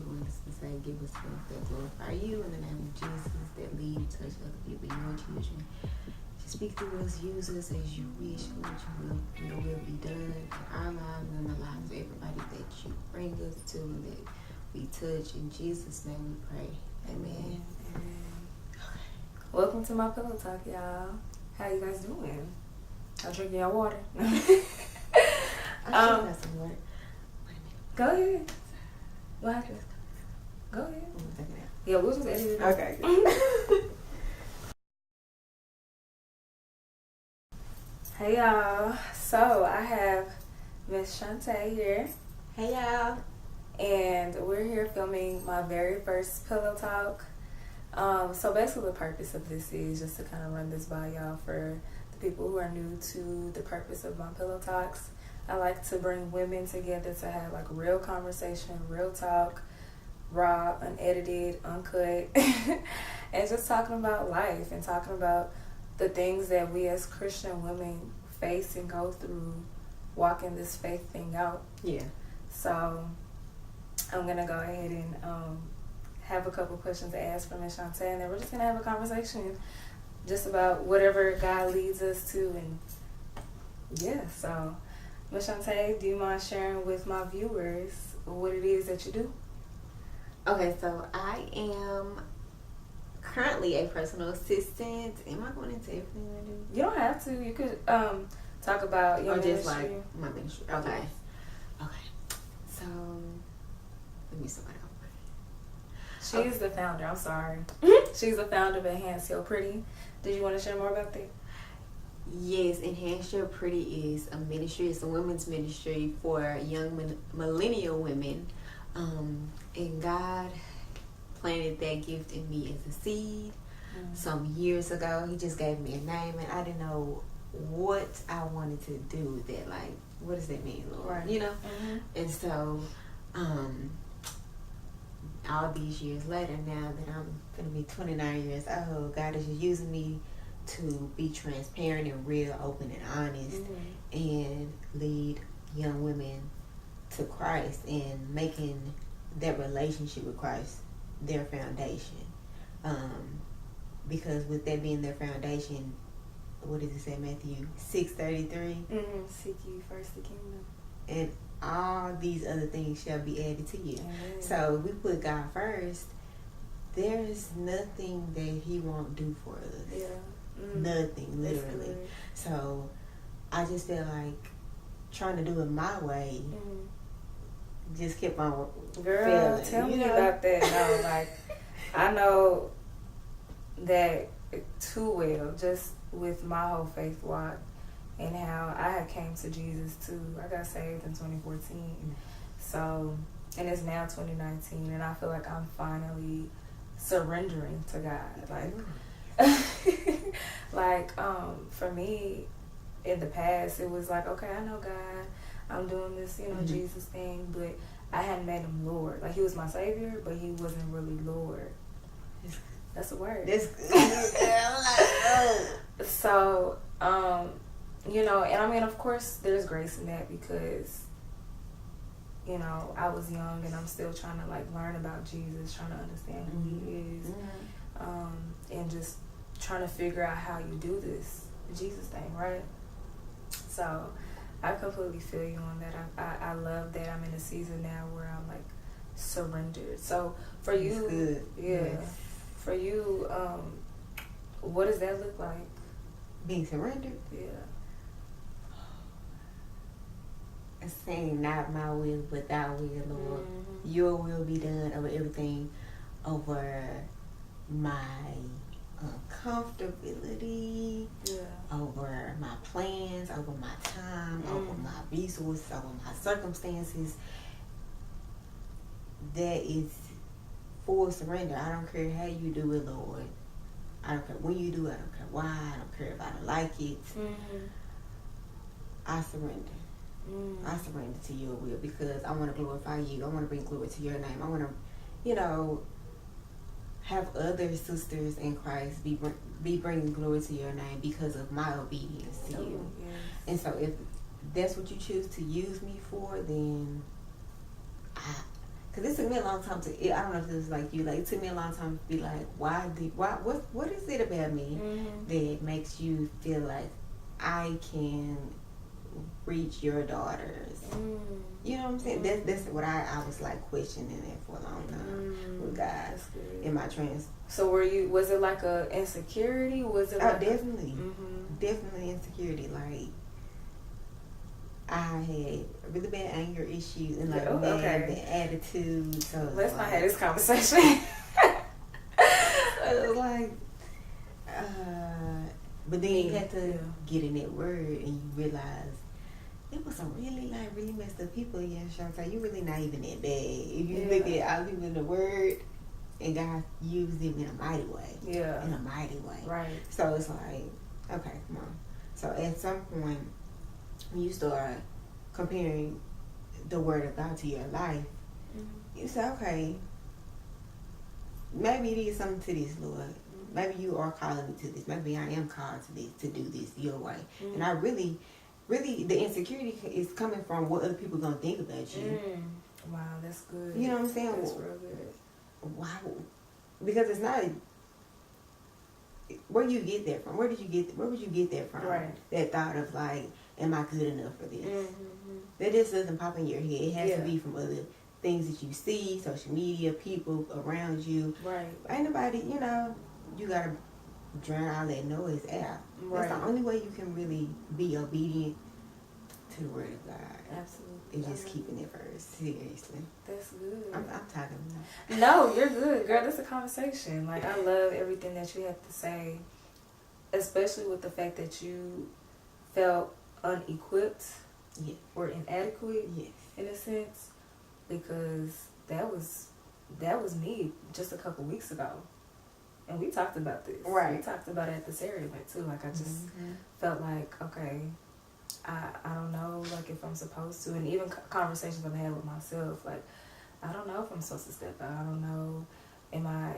ones to say, give us strength that glorify you in the name of Jesus, that lead, touch other people, your children. Just speak through us, use us as you wish, Lord. Your will be done in our lives and the lives of everybody that you bring us to and that we touch. In Jesus' name we pray. Amen. Okay. Welcome to my pillow talk, y'all. How you guys doing? I'm drinking your water. I should have some water. Wait a minute. Go ahead. What happened? Go ahead. Yeah, we'll just edit it out. Okay. Hey y'all. So I have Miss Chante here. Hey y'all. And we're here filming my very first pillow talk. So basically the purpose of this is just to kind of run this by y'all for the people who are new to the purpose of my pillow talks. I like to bring women together to have like real conversation, real talk, raw, unedited, uncut, and just talking about life and talking about the things that we as Christian women face and go through walking this faith thing out. Yeah. So I'm going to go ahead and have a couple questions to ask for Miss Chante, and then we're just going to have a conversation just about whatever God leads us to. And yeah, so Miss Chante, do you mind sharing with my viewers what it is that you do? Okay, so I am currently a personal assistant. Am I going into everything I do? You don't have to. You could talk about your ministry. Just like my ministry. Okay. Okay. So let me start out. She's the founder. I'm sorry. She's the founder of Enhance Your Pretty. Did you want to share more about that? Yes, Enhance Your Pretty is a ministry. It's a women's ministry for young millennial women. And God planted that gift in me as a seed some years ago. He just gave me a name, and I didn't know what I wanted to do with that. Like, what does that mean, Lord? Right. You know? And so, all these years later, now that I'm going to be 29 years old, God is just using me to be transparent and real, open and honest, and lead young women to Christ and making that relationship with Christ their foundation. Because with that being their foundation, what does it say, Matthew 6:33? Seek ye first the kingdom, and all these other things shall be added to you. Amen. So we put God first. There's nothing that He won't do for us. Yeah. Nothing, literally. So I just feel like trying to do it my way just kept on Girl, failing. tell me about that. No, like, I know that too well, just with my whole faith walk and how I had came to Jesus too. I got saved in 2014. So, and it's now 2019, and I feel like I'm finally surrendering to God. Like, for me, in the past, it was like, okay, I know God, I'm doing this, Jesus thing, but I hadn't made Him Lord. Like, He was my Savior, but He wasn't really Lord. That's a word. That's good. So, and I mean, of course, there's grace in that because, I was young and I'm still trying to, like, learn about Jesus, trying to understand who He is, and just trying to figure out how you do this Jesus thing, right? So I completely feel you on that. I love that I'm in a season now where I'm like surrendered. So for you, good. Yes. For you, what does that look like? Being surrendered? Yeah. It's saying not my will, but thy will, Lord. Your will be done over everything, over my comfortability, over my plans, over my time, over my resources, over my circumstances. That is full surrender. I don't care how you do it, Lord. I don't care when you do it. I don't care why. I don't care if I don't like it. I surrender. I surrender to your will because I want to glorify you. I want to bring glory to your name. I want to, have other sisters in Christ be bringing glory to your name because of my obedience to you. Yes. And so if that's what you choose to use me for, then Because it took me a long time to, I don't know if this is like you, like it took me a long time to be like, what is it about me that makes you feel like I can reach your daughters? You know what I'm saying? That's what I was like questioning it for a long time with God in my trans. So was it like a insecurity? Was it like definitely. Definitely insecurity. Like, I had really bad anger issues and like bad attitude. So let's not have this conversation. It was like, but then you had to get in that word and you realize it was some really messed up people. Yeah, Chante, you really not even that bad. If you look at all people in the word, and God used them in a mighty way. Yeah, in a mighty way. Right. So it's like, okay, come on. So at some point, when you start comparing the word of God to your life, you say, okay, maybe it is something to this, Lord. Maybe you are calling me to this. Maybe I am called to this, to do this your way. And I really, the insecurity is coming from what other people are going to think about you. Wow, that's good. You know what I'm saying? That's real good. Wow. Because it's not, where you get that from? Where would you get that from? Right. That thought of like, am I good enough for this? That just doesn't pop in your head. It has to be from other things that you see, social media, people around you. Right. Ain't nobody, you gotta drown all that noise out. Right. That's the only way you can really be obedient to the word of God. Absolutely. It's just keeping it first. Seriously. That's good. I'm talking about. No, you're good, girl. That's a conversation. Like, I love everything that you have to say, especially with the fact that you felt unequipped or inadequate in a sense, because that was me just a couple weeks ago. And we talked about this. Right. We talked about it at the ceremony too. Like, I just felt like, okay, I don't know, like, if I'm supposed to, and even conversations I've had with myself, like, I don't know if I'm supposed to step out. I don't know, am I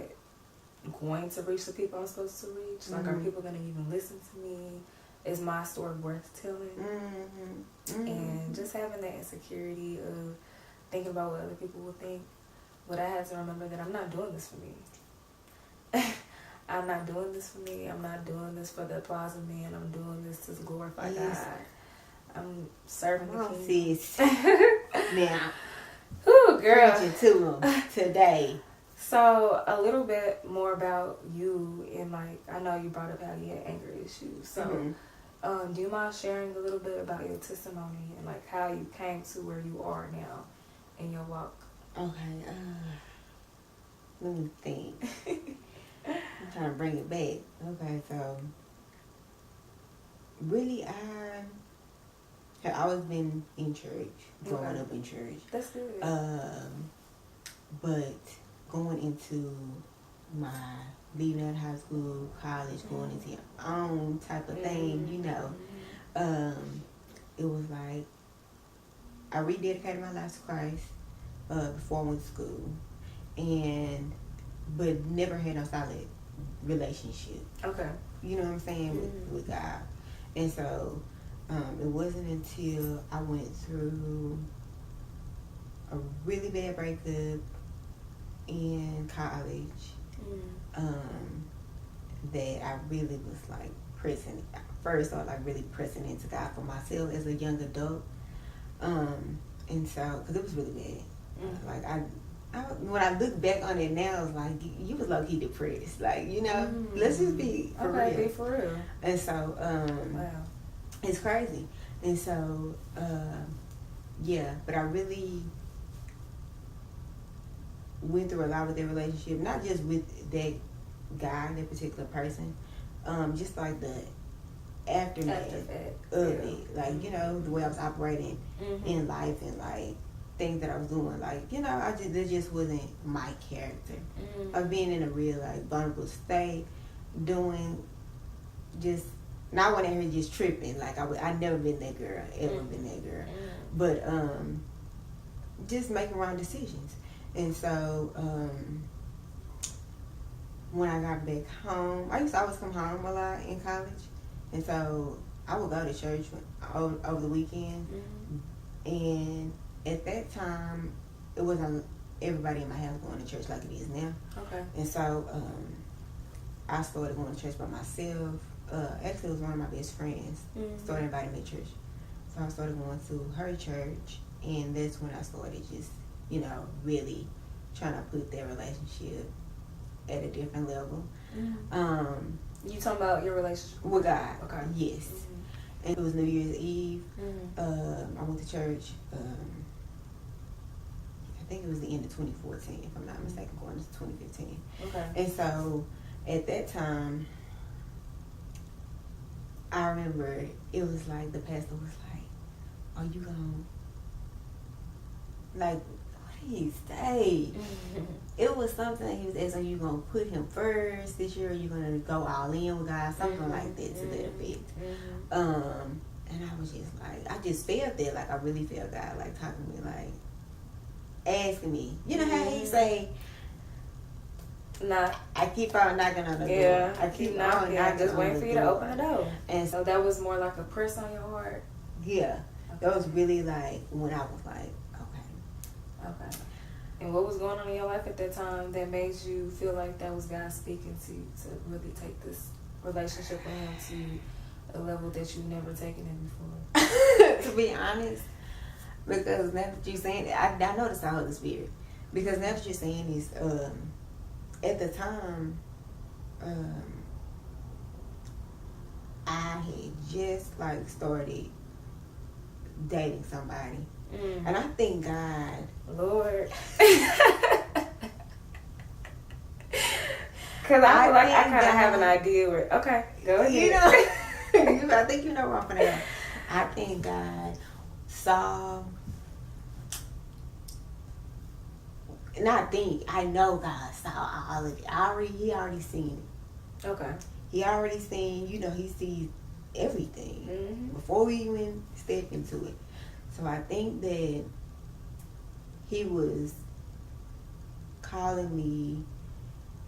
going to reach the people I'm supposed to reach? Like, are people going to even listen to me? Is my story worth telling? And just having that insecurity of thinking about what other people will think. But I had to remember that I'm not doing this for me. I'm not doing this for me. I'm not doing this for the applause of men. I'm doing this to glorify God. I'm serving the King. Sis. Now, ooh, girl. Preaching to him today. So, a little bit more about you, and like, I know you brought up how you had anger issues. So, do you mind sharing a little bit about your testimony and like how you came to where you are now in your walk? Okay. Let me think. I'm trying to bring it back. Okay, so really, I have always been in church, growing up in church. That's good. But going into my leaving out of high school, college, going into your own type of thing, it was like I rededicated my life to Christ before I went to school, but never had no solid relationship. Okay. You know what I'm saying, with God. And so it wasn't until I went through a really bad breakup in college that I really was like pressing. First, I was like really pressing into God for myself as a young adult. And so, because it was really bad. Like I when I look back on it now, it's like you was low key depressed. Like, let's just be for real. Be for real. And so, wow, it's crazy. And so, but I really went through a lot with that relationship, not just with that guy, that particular person, just like the aftermath of it. Like, the way I was operating in life and like things that I was doing, like, that just wasn't my character. Of being in a real like vulnerable state, doing just not when I was just tripping. Like I never been that girl, ever been that girl, but just making wrong decisions. And so when I got back home, I used to always come home a lot in college, and so I would go to church over the weekend. And at that time, it wasn't everybody in my house going to church like it is now. Okay. And so I started going to church by myself. Actually, it was one of my best friends started inviting me to church. So I started going to her church, and that's when I started just, you know, really trying to put their relationship at a different level. You talking about your relationship with God? Okay. Yes. And it was New Year's Eve. I went to church. I think it was the end of 2014, if I'm not mistaken, going into 2015. Okay. And so at that time, I remember it was like the pastor was like, "Are you gonna, like, what did he say?" It was something he was asking, "You gonna put him first this year? Or you gonna go all in with God?" Something like that to that effect. And I was just like, I just felt that, like I really felt God like talking to me, like asking me. You know how he say, "Nah." I keep on knocking on the door. I keep knocking. I just waiting for you to open the door. And so that was more like a press on your heart. Yeah, that was really like when I was like, okay. And what was going on in your life at that time that made you feel like that was God speaking to you to really take this relationship with Him to a level that you've never taken it before? To be honest, because now that you're saying it, I know it's the Holy Spirit. Because now that you're saying is, at the time, I had just like started dating somebody. And I thank God, Lord. Because I feel like I kind of have an idea where, okay, go ahead. You know, I think you know where I'm from there. I thank God saw, I know God saw all of it. He already seen it. Okay. He already seen, you know, he sees everything before we even step into it. So I think that he was calling me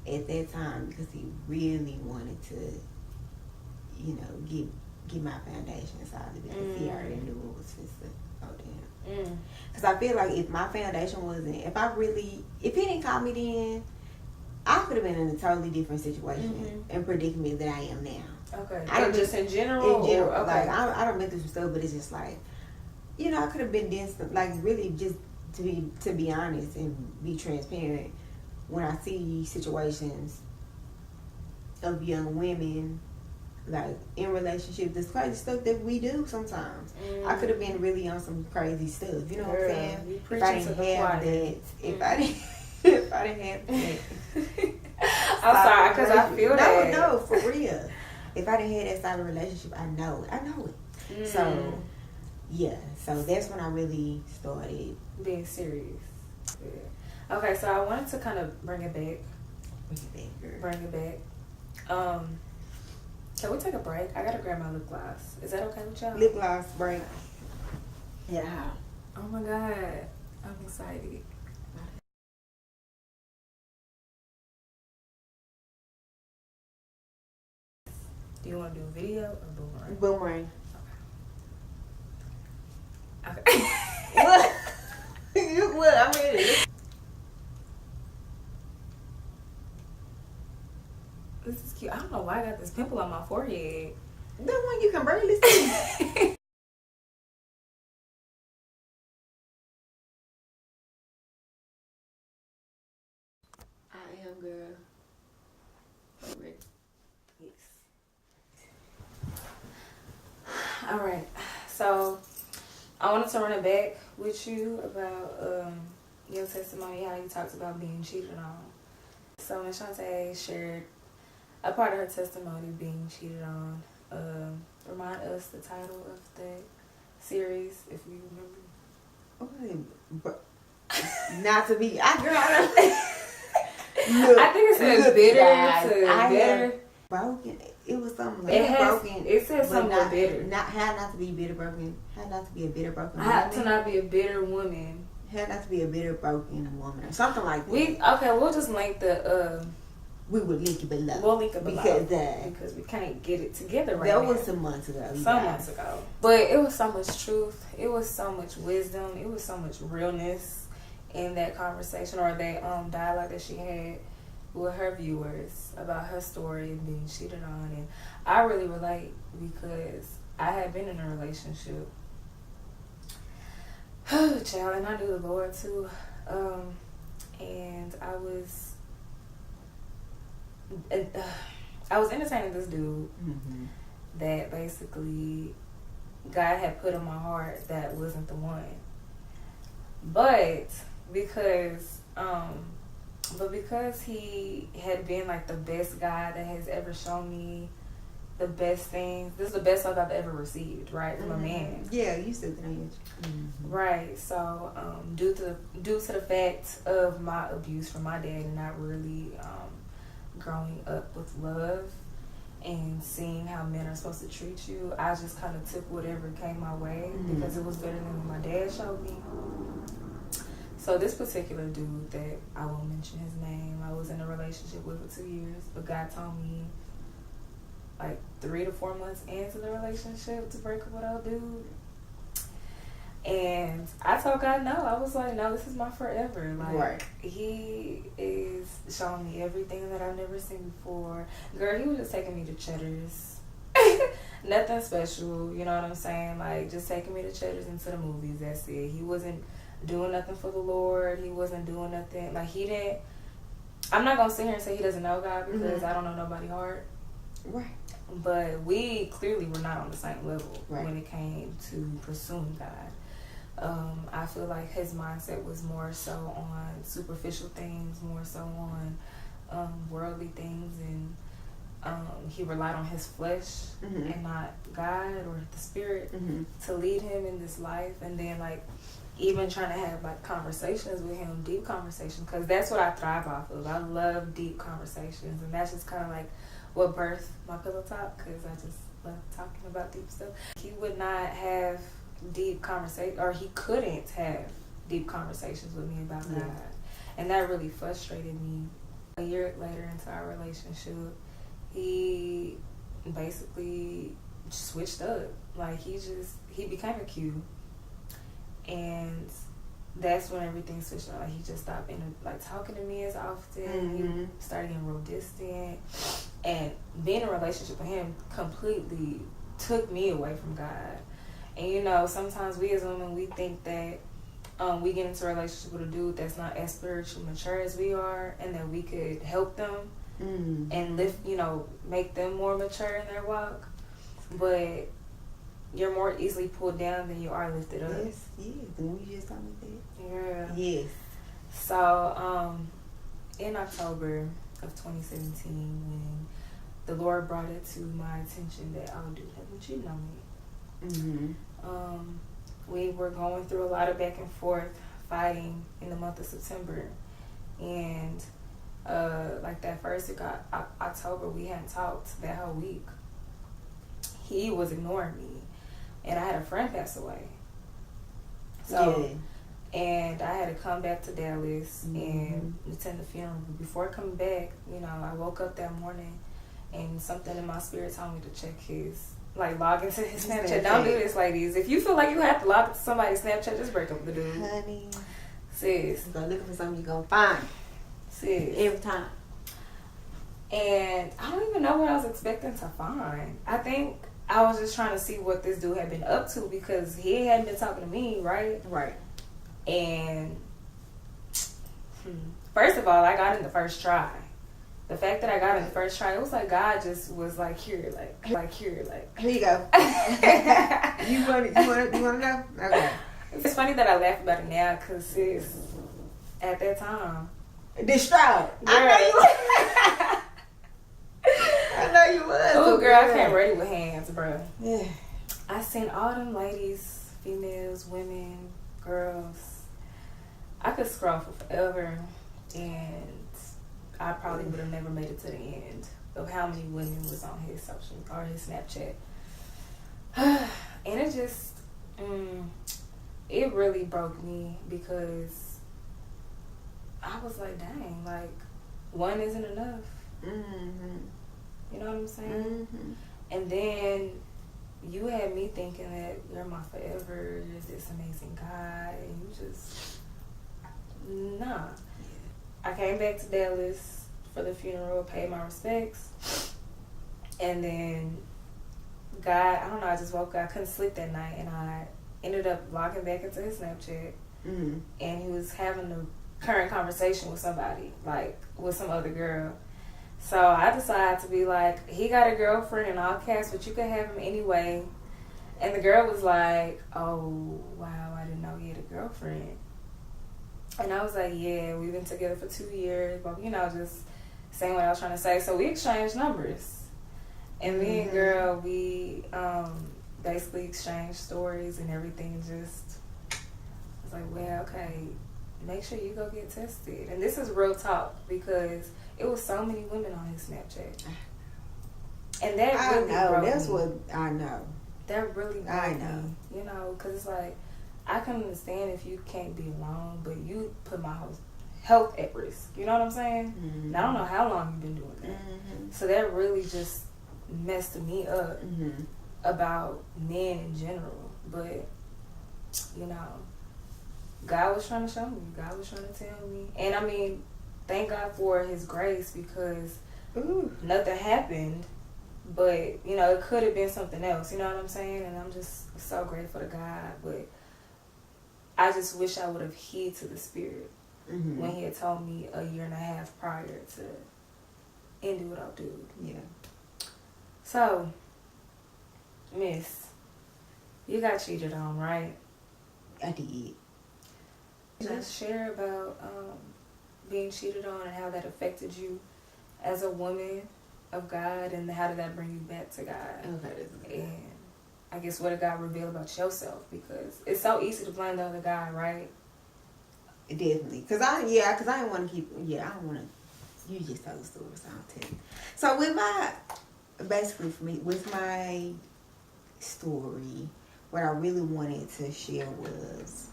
at that time because he really wanted to, you know, get my foundation solid because he already knew what was supposed to go down. Because I feel like if my foundation wasn't, if he didn't call me then, I could have been in a totally different situation and predicament that I am now. Okay. And just in general? In general. Okay. Like, I don't been through some stuff, but it's just like, you know, I could have been doing some, like, really just to be honest and be transparent. When I see situations of young women, like, in relationships, this crazy stuff that we do sometimes. I could have been really on some crazy stuff. You know what I'm saying? If I didn't have that. If I didn't have that. I'm sorry, because I feel that. No, for real. If I didn't have that solid relationship, I know it. So, yeah. So that's when I really started being serious. Yeah. Okay, so I wanted to kind of bring it back. Bring it back. Can we take a break? I gotta grab my lip gloss. Is that okay with y'all? Lip gloss break. Yeah. Oh my God. I'm excited. Do you want to do a video or boomerang? Boomerang. Okay. What? I'm ready. This is cute. I don't know why I got this pimple on my forehead. The one you can barely see. I am, girl. I'm ready. Yes. All right. So I wanted to run it back with you about your testimony, how you talked about being cheated on. So when Chante shared a part of her testimony being cheated on, remind us the title of the series, if you remember. Not to be, I think it says bitter. Broken. It was something like broken. It says something with bitter. How not to be bitter broken. How not to be a bitter broken How woman. to not be a bitter woman. How not to be a bitter broken woman or something like that. We'll just link the. We will link it below. We'll link it below because we can't get it together right now. That was some months ago. Months ago. But it was so much truth. It was so much wisdom. It was so much realness. in that conversation or that dialogue that she had with her viewers about her story and being cheated on. And I really relate because I had been in a relationship. Child, and I knew the Lord too. And I was entertaining this dude that basically God had put in my heart that wasn't the one. But because he had been like the best guy that has ever shown me the best things. This is the best love I've ever received, right, from a man. Yeah, you said that. Right. So, due to the fact of my abuse from my dad and not really growing up with love and seeing how men are supposed to treat you, I just kind of took whatever came my way because it was better than what my dad showed me. So this particular dude that I won't mention his name, I was in a relationship with for 2 years, but God told me like 3 to 4 months into the relationship to break up with old dude. And I told God no. I was like, no, this is my forever. Like, he is showing me everything that I've never seen before. Girl, he was just taking me to Cheddar's. Nothing special, you know what I'm saying? Like, just taking me to Cheddar's and to the movies, that's it. He wasn't doing nothing for the Lord. He wasn't doing nothing. Like, he didn't. I'm not going to sit here and say he doesn't know God because I don't know nobody's heart. Right. But we clearly were not on the same level when it came to pursuing God. I feel like his mindset was more so on superficial things, more so on worldly things, and he relied on his flesh and not God or the Spirit to lead him in this life. And then, like, even trying to have like conversations with him, deep conversations, because that's what I thrive off of. I love deep conversations, and that's just kind of like what birthed my pillow talk, because I just love talking about deep stuff. He would not have deep conversation, or he couldn't have deep conversations with me about God, and that really frustrated me. A year later into our relationship, he basically switched up. Like, he became a Q, and that's when everything switched on. Like, he just stopped talking to me as often. He started getting real distant, and being in a relationship with him completely took me away from God. And you know, sometimes we as women, we think that we get into a relationship with a dude that's not as spiritually mature as we are, and that we could help them and lift, make them more mature in their walk. But you're more easily pulled down than you are lifted up. Yes, the one you just told me that. Yeah. Yes. So, in October of 2017, when the Lord brought it to my attention that, oh, dude, haven't you known me? We were going through a lot of back and forth fighting in the month of September, and like that first week of October, we hadn't talked that whole week. He was ignoring me, and I had a friend pass away. So, and I had to come back to Dallas and attend the funeral. Before coming back, I woke up that morning, and something in my spirit told me to check his. Log into his Snapchat. Don't do this, ladies. If you feel like you have to log into somebody's Snapchat, just break up with the dude. Honey. Sis. Go looking for something you're going to find. Sis. Every time. And I don't even know what I was expecting to find. I think I was just trying to see what this dude had been up to, because he hadn't been talking to me, right? Right. And first of all, I got in the first try. The fact that I got in the first try, it was like God just was like, here, here you go. You want to know? Okay. It's funny that I laugh about it now, because sis, at that time, distraught. I know you was. Oh, girl, I can't ready with hands, bro. Yeah. I seen all them ladies, females, women, girls. I could scroll for forever, and I probably would have never made it to the end of how many women was on his social or his Snapchat. And it just, it really broke me, because I was like, dang, one isn't enough. You know what I'm saying? And then you had me thinking that you're my forever, you're this amazing guy, and you just Nah. I came back to Dallas for the funeral, paid my respects, and then God, I don't know, I just woke up, I couldn't sleep that night, and I ended up logging back into his Snapchat, Mm-hmm. and he was having a current conversation with somebody, like with some other girl. So I decided to be like, he got a girlfriend in all caps, but you could have him anyway. And the girl was like, oh, wow, I didn't know he had a girlfriend. And I was like, yeah, we've been together for 2 years, but, you know, just saying what I was trying to say. So we exchanged numbers. And me and girl, we basically exchanged stories and everything. Just, I was like, well, okay, make sure you go get tested. And this is real talk because it was so many women on his Snapchat. And that really broke me. That's what I know. That really broke I know. me. You know, because it's like, I can understand if you can't be alone, but you put my health at risk. You know what I'm saying? Mm-hmm. And I don't know how long you've been doing that. Mm-hmm. So that really just messed me up Mm-hmm. about men in general. But, you know, God was trying to show me. God was trying to tell me. And I mean, thank God for his grace because nothing happened. But, you know, it could have been something else. You know what I'm saying? And I'm just so grateful to God. But I just wish I would have heed to the Spirit when he had told me a year and a half prior to end it without dude. Yeah. So, Miss, you got cheated on, right? I did. Just share about being cheated on and how that affected you as a woman of God, and how did that bring you back to God? Okay, that's good. And I guess what did God reveal about yourself? Because it's so easy to blame the other guy, right? Definitely. Because I didn't want to keep, I don't want to, you just tell the story, so I'll tell you. So with my story, what I really wanted to share was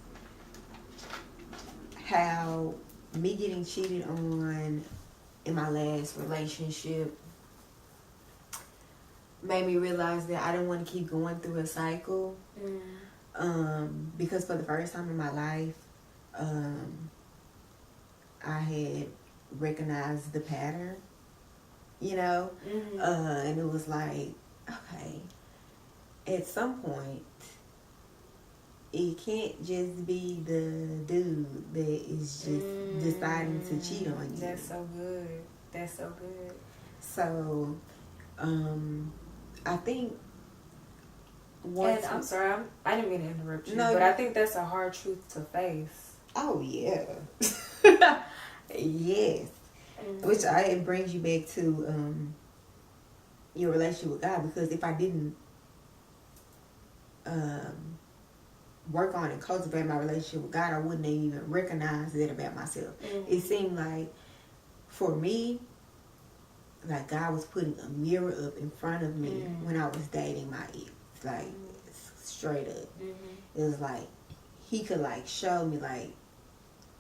how me getting cheated on in my last relationship made me realize that I didn't want to keep going through a cycle. Because for the first time in my life, I had recognized the pattern, you know, and it was like, okay, at some point, it can't just be the dude that is just deciding to cheat on you. That's so good. That's so good. So, I think and I'm sorry, I didn't mean to interrupt you, No, but I think that's a hard truth to face. Oh, yeah. Yes. Which it brings you back to your relationship with God, because if I didn't work on and cultivate my relationship with God, I wouldn't even recognize that about myself. It seemed like, for me, like God was putting a mirror up in front of me when I was dating my ex. Like, straight up. It was like, he could like show me like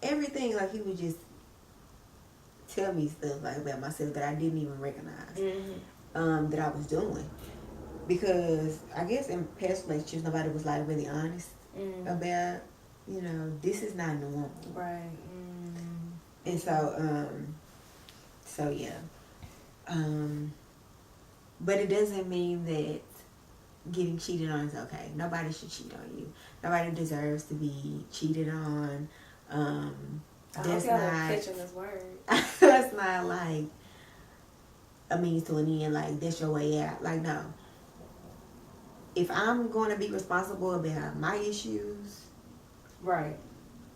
everything, like he would just tell me stuff like about myself that I didn't even recognize that I was doing. Because I guess in past relationships, nobody was like really honest about, you know, this is not normal. Right. And so yeah. But it doesn't mean that getting cheated on is okay. Nobody should cheat on you. Nobody deserves to be cheated on. That's not catching this word. That's not like a means to an end. Like that's your way out. Like no. If I'm going to be responsible about my issues, right,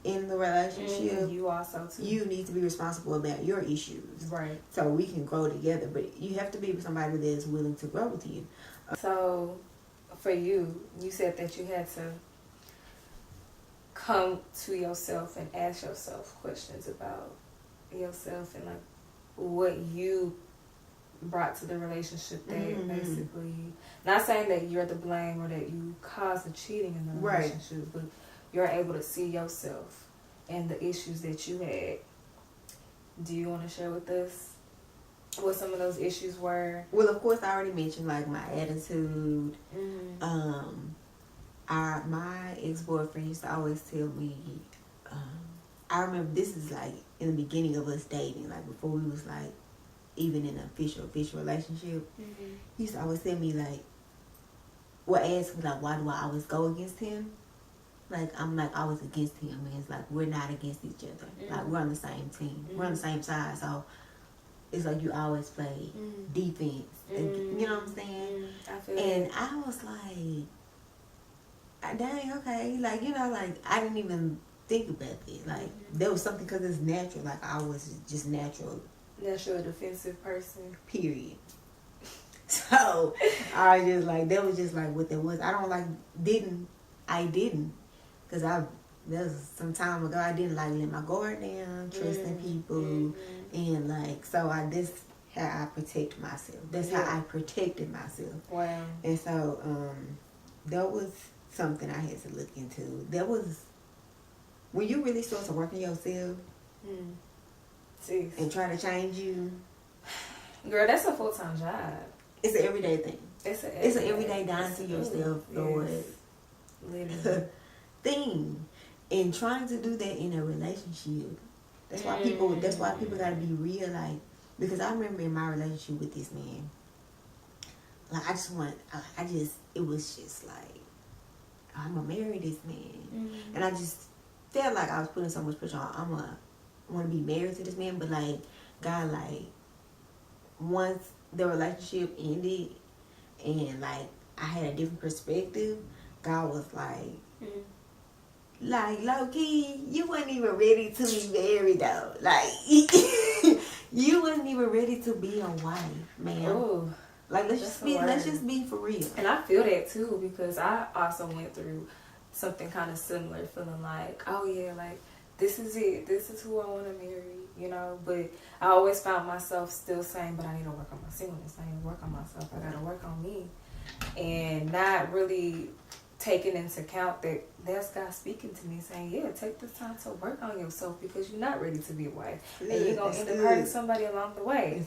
in the relationship, you also too. You need to be responsible about your issues, right? So we can grow together. But you have to be with somebody that's willing to grow with you. So, for you, you said that you had to come to yourself and ask yourself questions about yourself and like what you brought to the relationship that basically, not saying that you're the blame or that you caused the cheating in the relationship, but you're able to see yourself and the issues that you had. Do you want to share with us what some of those issues were? Well, of course, I already mentioned like my attitude. My ex-boyfriend used to always tell me, I remember this is like in the beginning of us dating, like before we was like even in an official relationship. He used to always tell me like, ask me like, why do I always go against him? Like, I'm like always against him, and it's like we're not against each other. Like, we're on the same team, we're on the same side, so it's like you always play defense. You know what I'm saying? I feel And it. I was like, dang, okay. Like, you know, like, I didn't even think about it. Like, there was something, because it's natural. Like, I was just natural. Natural defensive person. Period. So, I just, like, that was just, like, what that was. I don't, like, I didn't. Because that was some time ago. I didn't, like, let my guard down, trusting people. And, like, so that's how I protect myself. That's how I protected myself. Wow. And so, that was something I had to look into. That was when you really start to work on yourself and try to change you. Girl, that's a full-time job. It's an everyday thing. It's an everyday dying to yourself, Lord. Literally. Thing. And trying to do that in a relationship. That's why people gotta be real, like, because I remember in my relationship with this man, like, it was just like, I'm gonna marry this man. And I just felt like I was putting so much pressure on, I want to be married to this man, but like, God, like, once the relationship ended and like I had a different perspective, God was like, like, low-key, you wasn't even ready to be married though. Like, you wasn't even ready to be a wife, man. Ooh, like, let's just be for real. And I feel that too, because I also went through something kind of similar, feeling like, oh yeah, like, this is it. This is who I want to marry, you know. But I always found myself still saying, but I need to work on my singleness. I need to work on myself. I got to work on me. And not really taking into account that that's God speaking to me, saying, yeah, take the time to work on yourself, because you're not ready to be a wife. And you're going to end up hurting somebody along the way.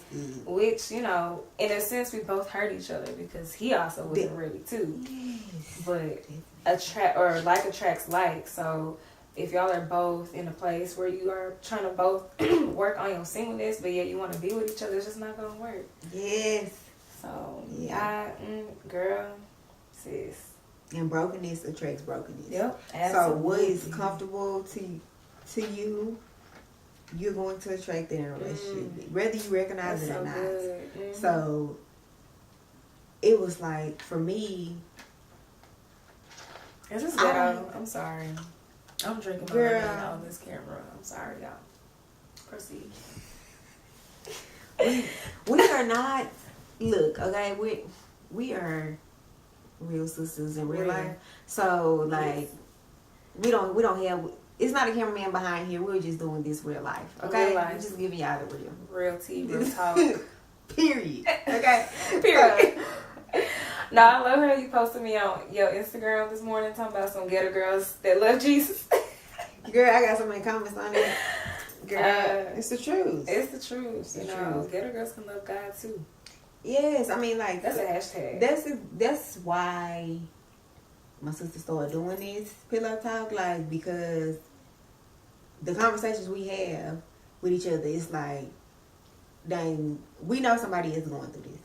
Which, you know, in a sense, we both hurt each other, because he also wasn't ready too. Yes. But like attracts like. So if y'all are both in a place where you are trying to both work on your singleness, but yet you want to be with each other, it's just not going to work. Yes. So, girl, sis. And brokenness attracts brokenness. Yep, absolutely. So what is comfortable to you, you're going to attract that in a relationship, whether you recognize it or not. So it was like, for me, is this ghetto? I'm sorry. I'm drinking my wine on this camera. I'm sorry, y'all. Proceed. We are not. Look, okay, we are real sisters in real life. So like, we don't have. It's not a cameraman behind here. We're just doing this real life. Okay, real life. We're just giving y'all the real tea, real talk. Period. Okay. Period. No, I love how you posted me on your Instagram this morning talking about some ghetto girls that love Jesus. Girl, I got so many comments on it. Girl, it's the truth. It's the truth. You know, ghetto girls can love God too. Yes, I mean, like, that's a hashtag. That's why my sister started doing this pillow talk, like, because the conversations we have with each other, it's like, dang, we know somebody is going through this.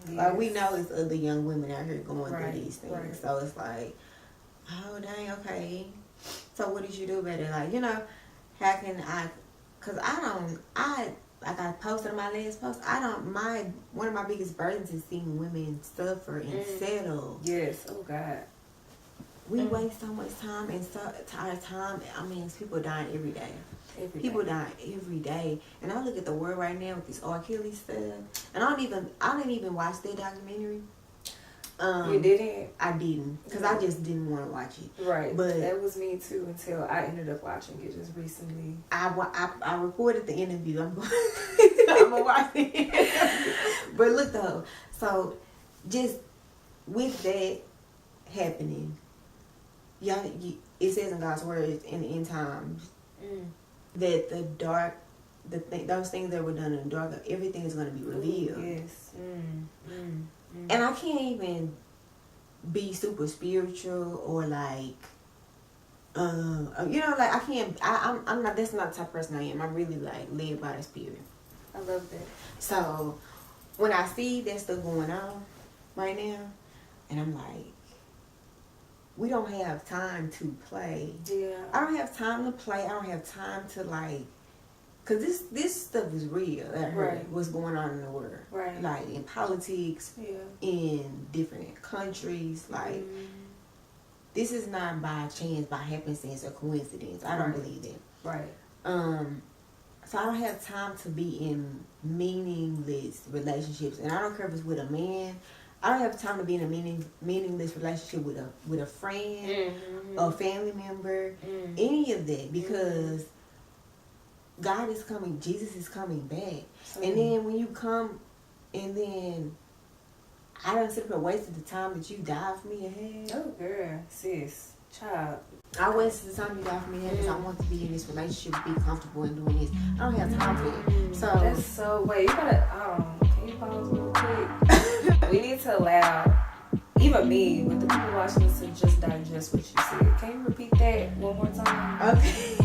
Yes. Like, we know it's other young women out here going through these things. Right. So it's like, oh, dang, okay. So what did you do about it? Like, you know, how can because like I posted in my last post, one of my biggest burdens is seeing women suffer and settle. Yes. Oh God. We waste so much time, and so our time. I mean, people dying every day. People dying every day, and I look at the world right now with this R. Kelly stuff, and I didn't even watch that documentary. You didn't? I didn't, because I just didn't want to watch it. Right, but that was me too until I ended up watching it just recently. I recorded the interview. I'm gonna watch it. But look though, so just with that happening, it says in God's word in the end times that those things that were done in the dark, everything is going to be revealed. Yes. And I can't even be super spiritual or like You know, like I can't. I'm not. That's not the type of person I am. I'm really like led by the Spirit. I love that. So when I see that stuff going on right now, and I'm like, we don't have time to play. Yeah. I don't have time to play. I don't have time to like, cause this stuff is real. I heard Right. what's going on in the world, Right. like in politics, Yeah. in different countries. Like this is not by chance, by happenstance or coincidence. I don't Right. believe that. Right. So I don't have time to be in meaningless relationships, and I don't care if it's with a man. I don't have time to be in a meaningless relationship with a friend, a family member, any of that, because God is coming. Jesus is coming back, and then when you come, and then I don't sit there wasted the time that you died for me to have. Oh, girl, sis, child. I wasted the time you died for me to have because I want to be in this relationship, be comfortable in doing this. I don't have time for it. So That's so. Wait, you gotta. Can you pause real quick? We need to allow, even me, with the people watching this, to just digest what you said. Can you repeat that one more time? okay.